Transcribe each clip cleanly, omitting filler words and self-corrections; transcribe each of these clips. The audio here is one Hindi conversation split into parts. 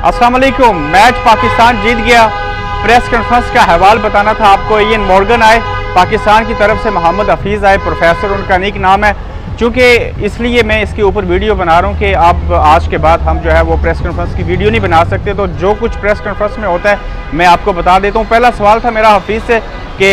अस्सलाम वालेकुम। मैच पाकिस्तान जीत गया। प्रेस कॉन्फ्रेंस का हवाल बताना था आपको। इयन मॉर्गन आए पाकिस्तान की तरफ से, मोहम्मद हफीज़ आए, प्रोफेसर उनका नीक नाम है। चूँकि इसलिए मैं इसके ऊपर वीडियो बना रहा हूँ कि अब आज के बाद हम जो है वो प्रेस कॉन्फ्रेंस की वीडियो नहीं बना सकते, तो जो कुछ प्रेस कॉन्फ्रेंस में होता है मैं आपको बता देता हूँ। पहला सवाल था मेरा हफीज़ से कि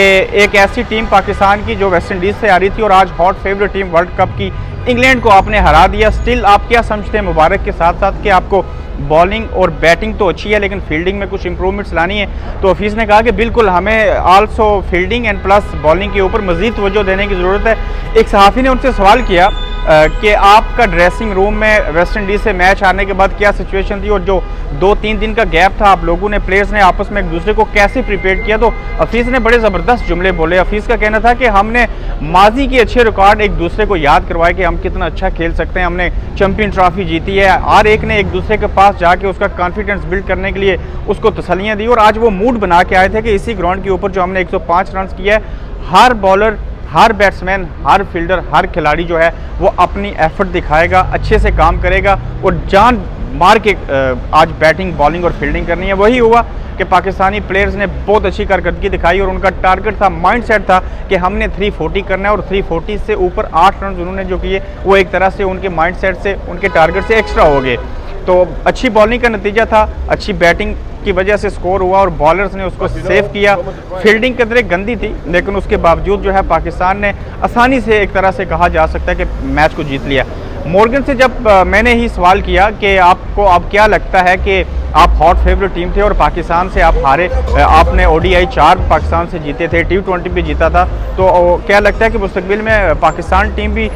एक ऐसी टीम पाकिस्तान की जो वेस्ट इंडीज़ से आ रही थी और आज hot favourite team world cup की इंग्लैंड को आपने हरा दिया। स्टिल आप क्या समझते हैं मुबारक के साथ साथ कि आपको बॉलिंग और बैटिंग तो अच्छी है लेकिन फील्डिंग में कुछ इंप्रूवमेंट्स लानी है? तो हफीज़ ने कहा कि बिल्कुल हमें also fielding and plus bowling के ऊपर मज़ीद तवज्जो देने की ज़रूरत है। एक सहाफ़ी ने उनसे सवाल किया कि आपका ड्रेसिंग रूम में वेस्ट इंडीज़ से मैच हारने के बाद क्या सिचुएशन थी और जो 2-3 दिन का गैप था आप लोगों ने, प्लेयर्स ने आपस में एक दूसरे को कैसे प्रिपेयर किया? तो हफीज़ ने बड़े ज़बरदस्त जुमले बोले। हफीज़ का कहना था कि हमने माजी के अच्छे रिकॉर्ड एक दूसरे को याद करवाए कि हम कितना अच्छा खेल सकते हैं। हमने चैंपियन ट्रॉफी जीती है, हर एक ने एक दूसरे के पास जाके उसका कॉन्फिडेंस बिल्ड करने के लिए उसको तसल्लियाँ दी और आज वो मूड बना के आए थे कि इसी ग्राउंड के ऊपर जो हमने 105 रन किया है, हर बॉलर, हर बैट्समैन, हर फील्डर, हर खिलाड़ी जो है वो अपनी एफर्ट दिखाएगा, अच्छे से काम करेगा और जान मार के आज बैटिंग, बॉलिंग और फील्डिंग करनी है। वही हुआ कि पाकिस्तानी प्लेयर्स ने बहुत अच्छी कारकर्दगी दिखाई और उनका टारगेट था, माइंडसेट था कि हमने 340 करना है और 340 से ऊपर 8 रन उन्होंने जो किए वो एक तरह से उनके माइंडसेट से, उनके टारगेट से एक्स्ट्रा हो गए। तो अच्छी बॉलिंग का नतीजा था, अच्छी बैटिंग की वजह से स्कोर हुआ और बॉलर्स ने उसको सेव किया। फील्डिंग कदरे गंदी थी लेकिन उसके बावजूद जो है पाकिस्तान ने आसानी से, एक तरह से कहा जा सकता है कि मैच को जीत लिया। मॉर्गन से जब मैंने ही सवाल किया कि आपको अब क्या लगता है कि आप हॉट फेवरेट टीम थे और पाकिस्तान से आप हारे, आपने ODI 4 पाकिस्तान से जीते थे, T20 भी जीता था, तो क्या लगता है कि मुस्तकबिल में पाकिस्तान टीम भी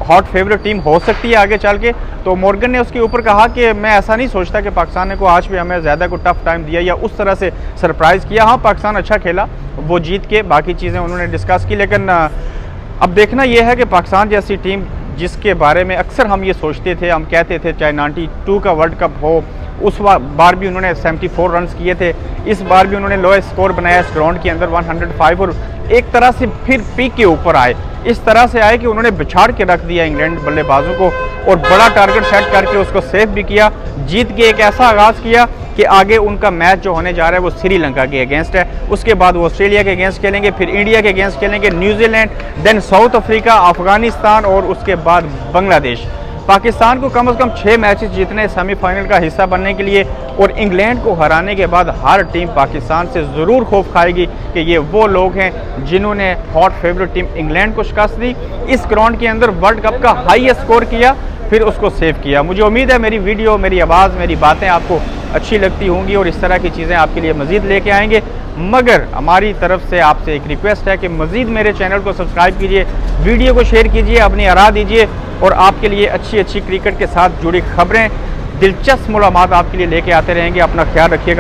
हॉट फेवरेट टीम हो सकती है आगे चल के? तो मॉर्गन ने उसके ऊपर कहा कि मैं ऐसा नहीं सोचता कि पाकिस्तान ने को आज भी हमें ज़्यादा को टफ टाइम दिया या उस तरह से सरप्राइज़ किया। हाँ, पाकिस्तान अच्छा खेला, वो जीत के बाकी चीज़ें उन्होंने डिस्कस की, लेकिन अब देखना यह है कि पाकिस्तान जैसी टीम जिसके बारे में अक्सर हम ये सोचते थे, हम कहते थे चाहे 92 का वर्ल्ड कप हो, उस बार भी उन्होंने 74 रन किए थे, इस बार भी उन्होंने लोएस्ट स्कोर बनाया इस ग्राउंड के अंदर 105 और एक तरह से फिर पीक के ऊपर आए। इस तरह से आए कि उन्होंने बिछाड़ के रख दिया इंग्लैंड बल्लेबाजों को और बड़ा टारगेट सेट करके उसको सेव भी किया, जीत के एक ऐसा आगाज़ किया कि आगे उनका मैच जो होने जा रहा है वो श्रीलंका के अगेंस्ट है, उसके बाद वो ऑस्ट्रेलिया के अगेंस्ट खेलेंगे, फिर इंडिया के अगेंस्ट खेलेंगे, New Zealand, then South Africa, Afghanistan और उसके बाद बांग्लादेश। पाकिस्तान को कम से कम 6 मैचेस जीतने, सेमीफाइनल का हिस्सा बनने के लिए, और इंग्लैंड को हराने के बाद हर टीम पाकिस्तान से ज़रूर खौफ खाएगी कि ये वो लोग हैं जिन्होंने हॉट फेवरेट टीम इंग्लैंड को शिकस्त दी, इस ग्राउंड के अंदर वर्ल्ड कप का हाईएस्ट स्कोर किया, फिर उसको सेव किया। मुझे उम्मीद है मेरी वीडियो, मेरी आवाज़, मेरी बातें आपको अच्छी लगती होंगी और इस तरह की चीज़ें आपके लिए मज़ीद लेके आएंगे। मगर हमारी तरफ से आपसे एक रिक्वेस्ट है कि मज़ीद मेरे चैनल को सब्सक्राइब कीजिए, वीडियो को शेयर कीजिए, अपनी आरा दीजिए और आपके लिए अच्छी अच्छी क्रिकेट के साथ जुड़ी खबरें, दिलचस्प मालूमात आपके लिए लेके आते रहेंगे। अपना ख्याल रखिएगा।